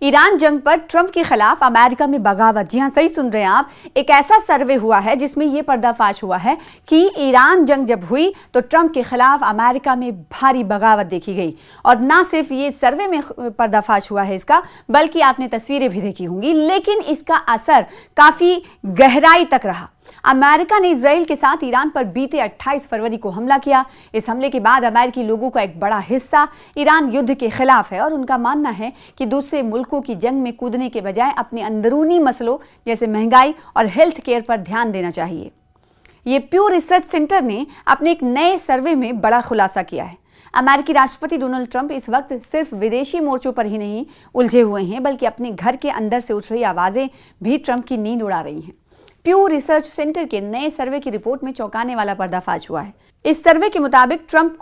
Iran जंग पर Trump के खिलाफ अमेरिका में बगावत। जी हां, सही सुन रहे हैं आप। एक ऐसा सर्वे हुआ है जिसमें यह पर्दाफाश हुआ है कि ईरान जंग जब हुई तो ट्रंप के खिलाफ अमेरिका में भारी बगावत देखी गई। और ना सिर्फ ये सर्वे में पर्दाफाश हुआ है इसका, बल्कि आपने तस्वीरें भी देखी होंगी, लेकिन इसका असर काफी गहराई तक रहा। अमेरिका ने इजराइल के साथ ईरान पर बीते 28 फरवरी को हमला किया। इस हमले के बाद अमेरिकी लोगों का एक बड़ा हिस्सा ईरान युद्ध के खिलाफ है और उनका मानना है कि दूसरे मुल्कों की जंग में कूदने के बजाय अपने अंदरूनी मसलों जैसे महंगाई और हेल्थ केयर पर ध्यान देना चाहिए। ये प्यू रिसर्च सेंटर ने अपने एक नए सर्वे में बड़ा खुलासा किया है। अमेरिकी राष्ट्रपति डोनाल्ड ट्रंप इस वक्त सिर्फ विदेशी मोर्चों पर ही नहीं उलझे हुए हैं, बल्कि अपने घर के अंदर से उठ रही आवाजें भी ट्रंप की नींद उड़ा रही हैं। प्यू रिसर्च सेंटर के नए सर्वे की रिपोर्ट में चौंकाने वाला पर्दाफाश हुआ है। इस सर्वे के मुताबिक ट्रंप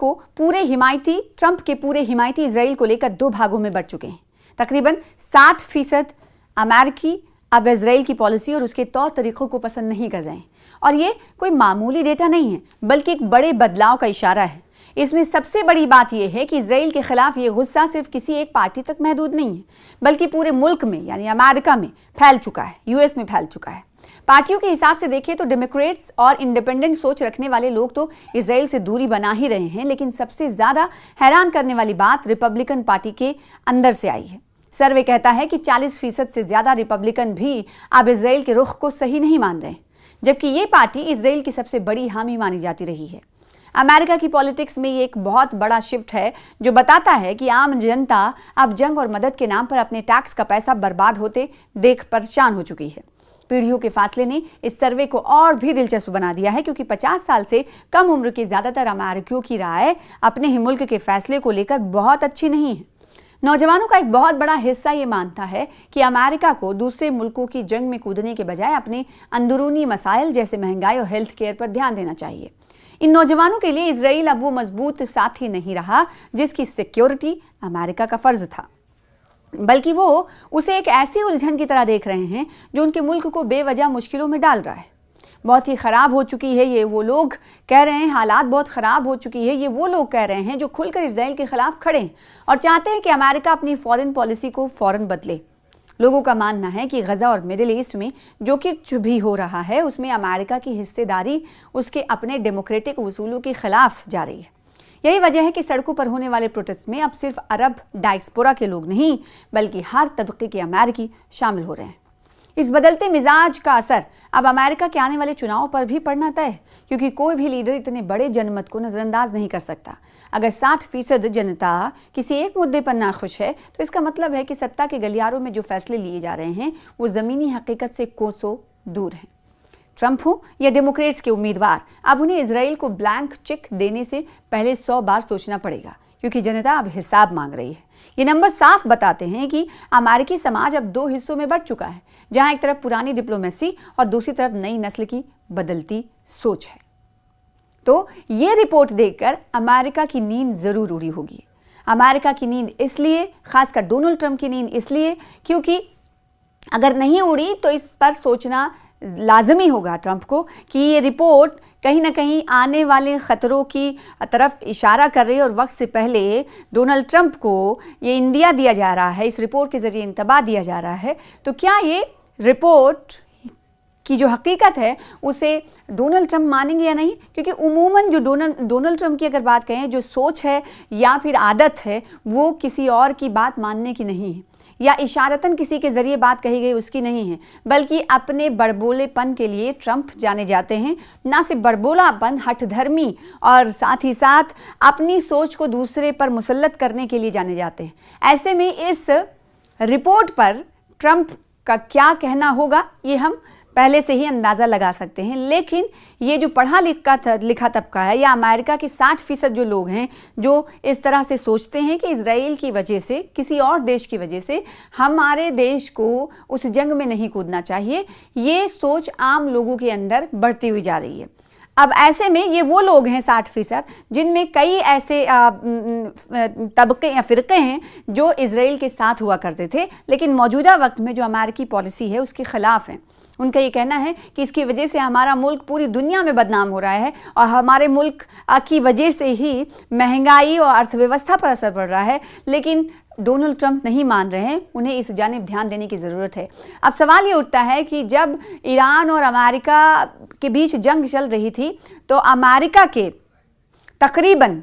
के पूरे हिमायती इजराइल को लेकर दो भागों में बढ़ चुके हैं। तकरीबन 60% अमेरिकी अब इजराइल की पॉलिसी और उसके तौर तरीकों को पसंद नहीं कर रहे हैं। और ये कोई मामूली डेटा नहीं है, बल्कि एक बड़े बदलाव का इशारा है। इसमें सबसे बड़ी बात यह है कि इजराइल के खिलाफ ये गुस्सा सिर्फ किसी एक पार्टी तक महदूद नहीं है, बल्कि पूरे मुल्क में यानी अमेरिका में फैल चुका है, यूएस में फैल चुका है। पार्टियों के हिसाब से देखें तो डेमोक्रेट्स और इंडिपेंडेंट सोच रखने वाले लोग तो इजराइल से दूरी बना ही रहे हैं, लेकिन सबसे ज्यादा हैरान करने वाली बात रिपब्लिकन पार्टी के अंदर से आई है। सर्वे कहता है कि 40% से ज्यादा रिपब्लिकन भी अब इजराइल के रुख को सही नहीं मान रहे, जबकि ये पार्टी इजराइल की सबसे बड़ी हामी मानी जाती रही है। अमेरिका की पॉलिटिक्स में ये एक बहुत बड़ा शिफ्ट है जो बताता है कि आम जनता अब जंग और मदद के नाम पर अपने टैक्स का पैसा बर्बाद होते देख परेशान हो चुकी है। पीढ़ियों के फासले ने इस सर्वे को और भी दिलचस्प बना दिया है, क्योंकि 50 साल से कम उम्र के ज्यादातर अमेरिकियों की राय अपने ही मुल्क के फैसले को लेकर बहुत अच्छी नहीं है। नौजवानों का एक बहुत बड़ा हिस्सा ये मानता है कि अमेरिका को दूसरे मुल्कों की जंग में कूदने के बजाय अपने अंदरूनी मसाइल जैसे महंगाई और हेल्थ केयर पर ध्यान देना चाहिए। इन नौजवानों के लिए इजराइल अब वो मजबूत साथी नहीं रहा जिसकी सिक्योरिटी अमेरिका का फर्ज था, बल्कि वो उसे एक ऐसी उलझन की तरह देख रहे हैं जो उनके मुल्क को बेवजह मुश्किलों में डाल रहा है। बहुत ही खराब हो चुकी है, ये वो लोग कह रहे हैं। हालात बहुत खराब हो चुकी है, ये वो लोग कह रहे हैं जो खुलकर इजराइल के खिलाफ खड़े हैं और चाहते हैं कि अमेरिका अपनी फॉरेन पॉलिसी को फौरन बदले। लोगों का मानना है कि गजा और मिडिल ईस्ट में जो कुछ भी हो रहा है उसमें अमेरिका की हिस्सेदारी उसके अपने डेमोक्रेटिक उसूलों के खिलाफ जा रही है। यही वजह है कि सड़कों पर होने वाले प्रोटेस्ट में अब सिर्फ अरब डायस्पोरा के लोग नहीं, बल्कि हर तबके के अमेरिकी शामिल हो रहे हैं। इस बदलते मिजाज का असर अब अमेरिका के आने वाले चुनाव पर भी पड़ना तय है, क्योंकि कोई भी लीडर इतने बड़े जनमत को नजरअंदाज नहीं कर सकता। अगर 60% जनता किसी एक मुद्दे पर नाखुश है तो इसका मतलब है कि सत्ता के गलियारों में जो फैसले लिए जा रहे हैं वो जमीनी हकीकत से कोसों दूर हैं। ट्रंप हो या डेमोक्रेट्स के उम्मीदवार, अब उन्हें इजराइल को ब्लैंक चेक देने से पहले 100 बार सोचना पड़ेगा, क्योंकि जनता अब हिसाब मांग रही है। ये नंबर साफ बताते हैं कि अमेरिकी समाज अब दो हिस्सों में बढ़ चुका है, जहां एक तरफ पुरानी डिप्लोमेसी और दूसरी तरफ नई नस्ल की बदलती सोच है। तो ये रिपोर्ट देखकर अमेरिका की नींद जरूर उड़ी होगी। अमेरिका की नींद इसलिए, खासकर डोनाल्ड ट्रंप की नींद इसलिए, क्योंकि अगर नहीं उड़ी तो इस पर सोचना लाजमी होगा ट्रंप को कि ये रिपोर्ट कहीं ना कहीं आने वाले खतरों की तरफ इशारा कर रही है और वक्त से पहले डोनाल्ड ट्रंप को ये इंदिया दिया जा रहा है, इस रिपोर्ट के जरिए इंतबाह दिया जा रहा है। तो क्या ये रिपोर्ट की जो हकीकत है उसे डोनाल्ड ट्रंप मानेंगे या नहीं? क्योंकि उमूमन जो डोनाल्ड ट्रंप की अगर बात कहें, जो सोच है या फिर आदत है, वो किसी और की बात मानने की नहीं है, या इशारतन किसी के जरिए बात कही गई उसकी नहीं है, बल्कि अपने बड़बोलेपन के लिए ट्रंप जाने जाते हैं। ना सिर्फ बड़बोलापन, हठधर्मी और साथ ही साथ अपनी सोच को दूसरे पर मुसल्लत करने के लिए जाने जाते हैं। ऐसे में इस रिपोर्ट पर ट्रंप का क्या कहना होगा ये हम पहले से ही अंदाजा लगा सकते हैं। लेकिन ये जो पढ़ा लिखा तबका है या अमेरिका के 60% जो लोग हैं जो इस तरह से सोचते हैं कि इजराइल की वजह से, किसी और देश की वजह से हमारे देश को उस जंग में नहीं कूदना चाहिए, ये सोच आम लोगों के अंदर बढ़ती हुई जा रही है। अब ऐसे में ये वो लोग हैं 60% जिनमें कई ऐसे तबके या फिरके हैं जो इजराइल के साथ हुआ करते थे, लेकिन मौजूदा वक्त में जो अमेरिकी पॉलिसी है उसके खिलाफ हैं। उनका ये कहना है कि इसकी वजह से हमारा मुल्क पूरी दुनिया में बदनाम हो रहा है और हमारे मुल्क की वजह से ही महंगाई और अर्थव्यवस्था पर असर पड़ रहा है। लेकिन डोनाल्ड ट्रंप नहीं मान रहे हैं, उन्हें इस जानिब ध्यान देने की ज़रूरत है। अब सवाल ये उठता है कि जब ईरान और अमेरिका के बीच जंग चल रही थी तो अमेरिका के तकरीबन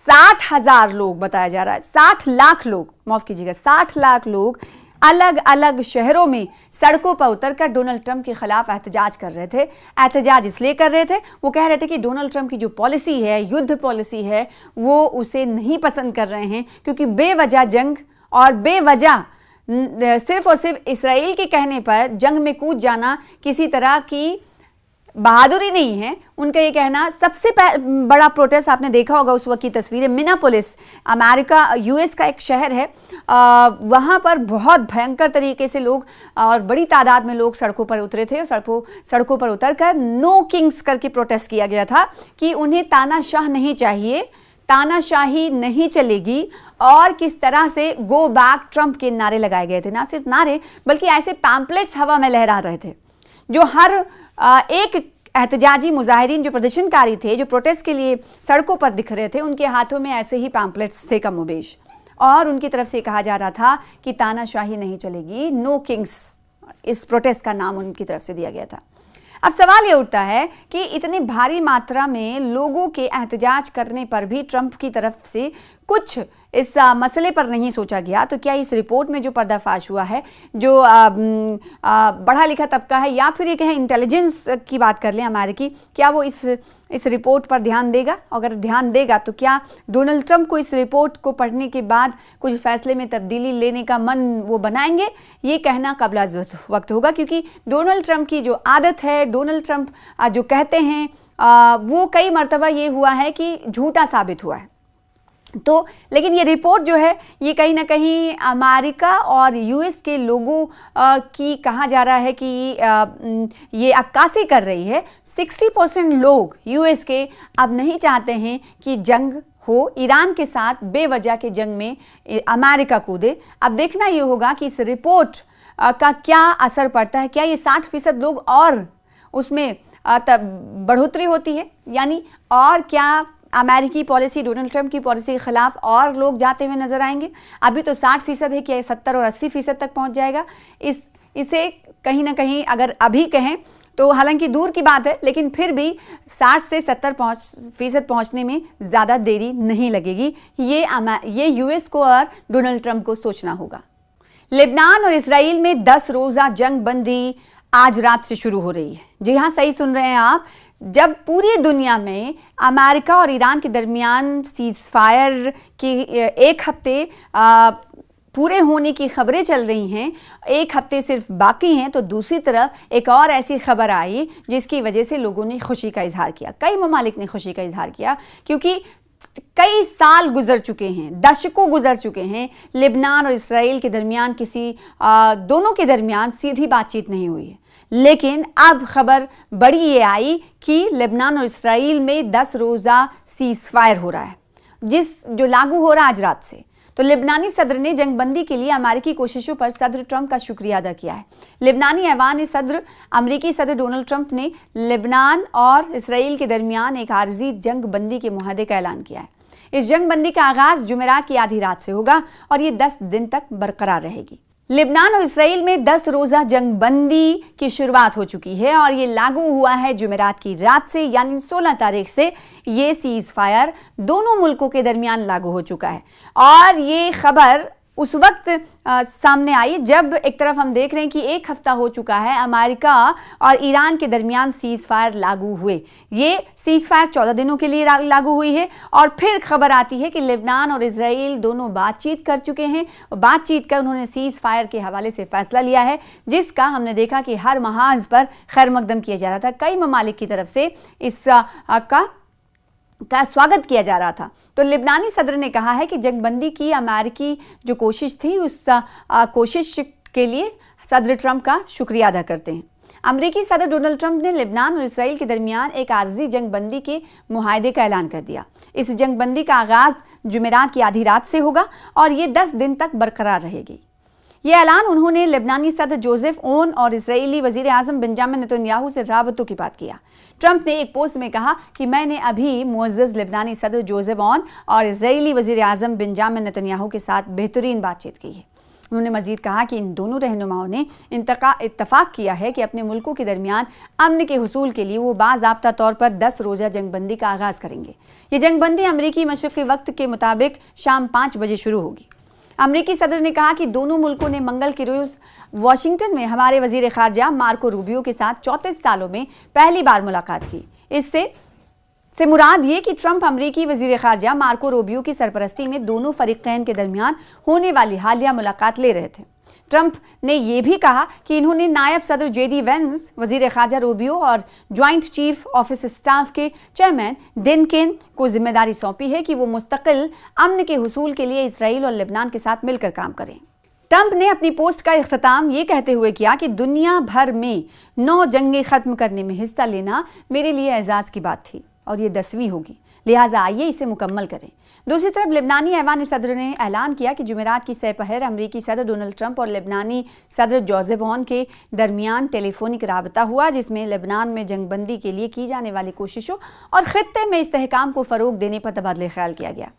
60,000 लोग, बताया जा रहा है 60 लाख लोग, माफ कीजिएगा 60 लाख लोग अलग अलग शहरों में सड़कों पर उतरकर डोनाल्ड ट्रंप के खिलाफ एहतजाज कर रहे थे। एहतजाज इसलिए कर रहे थे, वो कह रहे थे कि डोनाल्ड ट्रंप की जो पॉलिसी है, युद्ध पॉलिसी है, वो उसे नहीं पसंद कर रहे हैं, क्योंकि बेवजह जंग और बेवजह सिर्फ और सिर्फ इसराइल के कहने पर जंग में कूद जाना किसी तरह की बहादुरी नहीं है। उनका ये कहना, सबसे बड़ा प्रोटेस्ट आपने देखा होगा उस वक्त की तस्वीरें, मिनापोलिस, अमेरिका यूएस का एक शहर है, वहाँ पर बहुत भयंकर तरीके से लोग और बड़ी तादाद में लोग सड़कों पर उतरे थे। सड़कों पर उतरकर नो किंग्स करके प्रोटेस्ट किया गया था कि उन्हें तानाशाह नहीं चाहिए, तानाशाही नहीं चलेगी, और किस तरह से गो बैक ट्रंप के नारे लगाए गए थे। ना सिर्फ नारे बल्कि ऐसे पैम्पलेट्स हवा में लहरा रहे थे जो हर एक एहतजाजी मुजाहिरीन जो प्रदर्शनकारी थे, जो प्रोटेस्ट के लिए सड़कों पर दिख रहे थे, उनके हाथों में ऐसे ही पैम्पलेट्स थे कमोबेश, और उनकी तरफ से कहा जा रहा था कि तानाशाही नहीं चलेगी, नो किंग्स, इस प्रोटेस्ट का नाम उनकी तरफ से दिया गया था। अब सवाल ये उठता है कि इतनी भारी मात्रा में लोगों के एहतजाज करने पर भी ट्रंप की तरफ से कुछ इस मसले पर नहीं सोचा गया, तो क्या इस रिपोर्ट में जो पर्दाफाश हुआ है, जो पढ़ा लिखा तबका है, या फिर ये कहें इंटेलिजेंस की बात कर लें अमेरिकी, क्या वो इस रिपोर्ट पर ध्यान देगा? अगर ध्यान देगा तो क्या डोनाल्ड ट्रंप को इस रिपोर्ट को पढ़ने के बाद कुछ फैसले में तब्दीली लेने का मन वो बनाएंगे? ये कहना कबला वक्त होगा, क्योंकि डोनाल्ड ट्रंप की जो आदत है, डोनाल्ड ट्रंप जो कहते हैं वो कई मरतबा ये हुआ है कि झूठा साबित हुआ है। तो लेकिन ये रिपोर्ट जो है ये कहीं ना कहीं अमेरिका और यूएस के लोगों की, कहा जा रहा है कि ये अक्कासी कर रही है। 60% लोग यूएस के अब नहीं चाहते हैं कि जंग हो, ईरान के साथ बेवजह के जंग में अमेरिका कूदे। अब देखना ये होगा कि इस रिपोर्ट का क्या असर पड़ता है, क्या ये 60% लोग और उसमें बढ़ोतरी होती है, यानी और क्या अमेरिकी पॉलिसी, डोनाल्ड ट्रंप की पॉलिसी के खिलाफ और लोग जाते हुए नजर आएंगे? अभी तो 60% है, क्या 70 और 80% तक पहुंच जाएगा? इसे कहीं ना कहीं अगर अभी कहें तो हालांकि दूर की बात है, लेकिन फिर भी 60 से 70% पहुंचने में ज़्यादा देरी नहीं लगेगी। ये यूएस को और डोनाल्ड ट्रंप को सोचना होगा। लेबनान और इसराइल में 10 रोज़ा जंग बंदी आज रात से शुरू हो रही है। जी हाँ, सही सुन रहे हैं आप। जब पूरी दुनिया में अमेरिका और ईरान के दरमियान सीज फायर की एक हफ्ते पूरे होने की खबरें चल रही हैं, एक हफ्ते सिर्फ बाकी हैं, तो दूसरी तरफ एक और ऐसी खबर आई जिसकी वजह से लोगों ने खुशी का इजहार किया। कई ममालिक ने खुशी का इजहार किया, क्योंकि कई साल गुजर चुके हैं, दशकों गुजर चुके हैं, लेबनान और इसराइल के दरमियान दोनों के दरमियान सीधी बातचीत नहीं हुई है। लेकिन अब खबर बड़ी ये आई कि लेबनान और इसराइल में 10 रोज़ा सीज फायर हो रहा है, जो लागू हो रहा है आज रात से। तो लेबनानी सदर ने जंगबंदी के लिए अमेरिकी कोशिशों पर सदर ट्रंप का शुक्रिया अदा किया है। लेबनानी ऐवान सदर अमेरिकी सदर डोनाल्ड ट्रंप ने लेबनान और इसराइल के दरमियान एक आर्जी जंगबंदी के मुआहदे का ऐलान किया है। इस जंगबंदी का आगाज जुमेरात की आधी रात से होगा और ये 10 दिन तक बरकरार रहेगी। लेबनान और इसराइल में 10 रोज़ा जंगबंदी की शुरुआत हो चुकी है और ये लागू हुआ है जुमेरात की रात से, यानी 16 तारीख से ये सीज फायर दोनों मुल्कों के दरमियान लागू हो चुका है। और ये खबर उस वक्त सामने आई जब एक तरफ हम देख रहे हैं कि एक हफ्ता हो चुका है अमेरिका और ईरान के दरमियान सीज फायर लागू हुए। ये सीज फायर 14 दिनों के लिए लागू हुई है और फिर खबर आती है कि लेबनान और इसराइल दोनों बातचीत कर चुके हैं। बातचीत कर उन्होंने सीज फायर के हवाले से फैसला लिया है, जिसका हमने देखा कि हर महाज पर खैर मकदम किया जा रहा था। कई ममालिक की तरफ से का स्वागत किया जा रहा था। तो लेबनानी सदर ने कहा है कि जंगबंदी की अमेरिकी जो कोशिश थी, उस कोशिश के लिए सदर ट्रंप का शुक्रिया अदा करते हैं। अमेरिकी सदर डोनाल्ड ट्रंप ने लेबनान और इसराइल के दरमियान एक आर्जी जंगबंदी के मुआहदे का ऐलान कर दिया। इस जंगबंदी का आगाज जुमेरात की आधी रात से होगा और ये 10 दिन तक बरकरार रहेगी। ये ऐलान उन्होंने लेबनानी सदर जोसेफ ओन और इजरायली वजीर आजम बेंजामिन नेतन्याहू से राबतों की बात किया। ट्रंप ने एक पोस्ट में कहा कि मैंने अभी मुअज़्ज़ज़ लेबनानी सदर जोसेफ ओन और इजरायली वजीर आजम बेंजामिन नेतन्याहू के साथ बेहतरीन बातचीत की है। उन्होंने मजीद कहा कि इन दोनों रहनुमाओं ने इत्तफाक किया है कि अपने मुल्कों के दरमियान अमन के हुसूल के लिए वो बाज़ाब्ता तौर पर 10 रोज़ा जंगबंदी का आगाज़ करेंगे। ये जंगबंदी अमरीकी मशरक़ी वक्त के मुताबिक शाम 5 बजे शुरू होगी। अमरीकी सदर ने कहा कि दोनों मुल्कों ने मंगल के रोज़ वाशिंगटन में हमारे वजीर खारजा मार्को रूबियो के साथ 34 सालों में पहली बार मुलाकात की। इससे मुराद ये कि ट्रंप अमरीकी वजीर खारजा मार्को रूबियो की सरपरस्ती में दोनों फरीकैन के दरमियान होने वाली हालिया मुलाकात ले रहे थे। ट्रंप ने यह भी कहा कि इन्होंने नायब सदर जेडी वेंस, वजीर खारजा रूबियो और ज्वाइंट चीफ ऑफिस स्टाफ के चेयरमैन डिनकेन को जिम्मेदारी सौंपी है कि वो मुस्तकिल अमन के हुसूल के लिए इसराइल और लेबनान के साथ मिलकर काम करें। ट्रंप ने अपनी पोस्ट का इख्तिताम ये कहते हुए किया कि दुनिया भर में 9 जंगें खत्म करने में हिस्सा लेना मेरे लिए एजाज की बात थी और ये 10वीं होगी, लिहाजा आइए इसे मुकम्मल करें। दूसरी तरफ लेबनानी ऐवान सदर ने ऐलान किया कि जुमेरात की सपहर अमरीकी सदर डोनाल्ड ट्रंप और लेबनानी सदर जोसेफ ओन के दरमियान टेलीफोनिक राबता हुआ, जिसमें लेबनान में जंगबंदी के लिए की जाने वाली कोशिशों और खित्ते में इस्तेहकाम को फ़रोग देने पर तबादला ख्याल किया गया।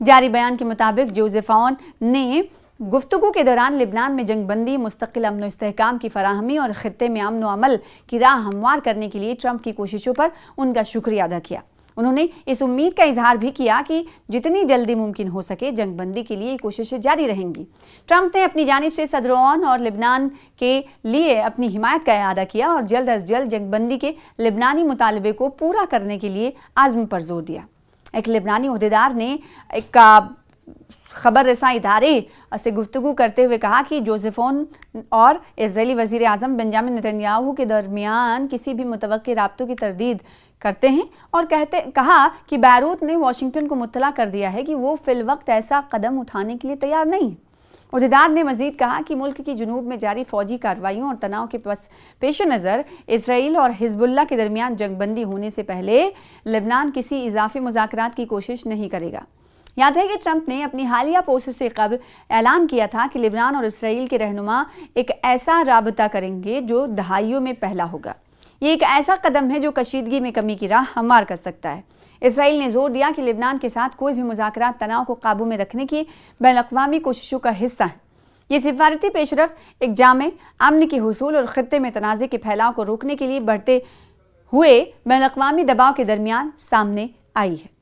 जारी बयान के मुताबिक जोसेफ ओन ने गुफ्तगू के दौरान लेबनान में जंगबंदी, मुस्तकिल अमन इस्तेहकाम की फराहमी और खित्ते में अमन अमल की राह हमवार करने के लिए ट्रंप की कोशिशों पर उनका शुक्रिया अदा किया। उन्होंने इस उम्मीद का इजहार भी किया कि जितनी जल्दी मुमकिन हो सके जंगबंदी के लिए कोशिशें जारी रहेंगी। ट्रंप ने अपनी जानिब से सदर ओन और लेबनान के लिए अपनी हिमायत का इआदा किया और जल्द अज जल्द जंगबंदी के लेबनानी मुतालबे को पूरा करने के लिए आज़म पर जोर दिया। एक लेबनानी ओहदेदार ने एक खबर रसाई इदारे से गुफ्तगू करते हुए कहा कि जोसेफ ओन और इजरायली वजीर आजम बेंजामिन नेतन्याहू के दरमियान किसी भी मुतवक्किल राब्तों की तरदीद करते हैं और कहा कि बैरूत ने वाशिंगटन को मुत्तला कर दिया है कि वो फिलवक्त ऐसा कदम उठाने के लिए तैयार नहीं है। ओहदेदार ने मजीद कहा कि मुल्क की जुनूब में जारी फौजी कार्रवाइयों और तनाव के पेश नज़र इसराइल और हिजबुल्लाह के दरमियान जंगबंदी होने से पहले लेबनान किसी इजाफी मुज़ाकरात की कोशिश नहीं करेगा। याद है कि ट्रंप ने अपनी हालिया पोस्ट से कबल ऐलान किया था कि लेबनान और इसराइल के रहनुमा एक ऐसा राबता करेंगे जो दहाइयों में पहला होगा। ये एक ऐसा कदम है जो कशीदगी में कमी की राह हमवार कर सकता है। इसराइल ने जोर दिया कि लेबनान के साथ कोई भी मुज़ाकरात तनाव को काबू में रखने की बैनुल-अक़वामी कोशिशों का हिस्सा है। ये सिफारती पेशरफ एक जामे अमन के हुसूल और खित्ते में तनाज़े के फैलाव को रोकने के लिए बढ़ते हुए बैनुल-अक़वामी दबाव के दरमियान सामने आई है।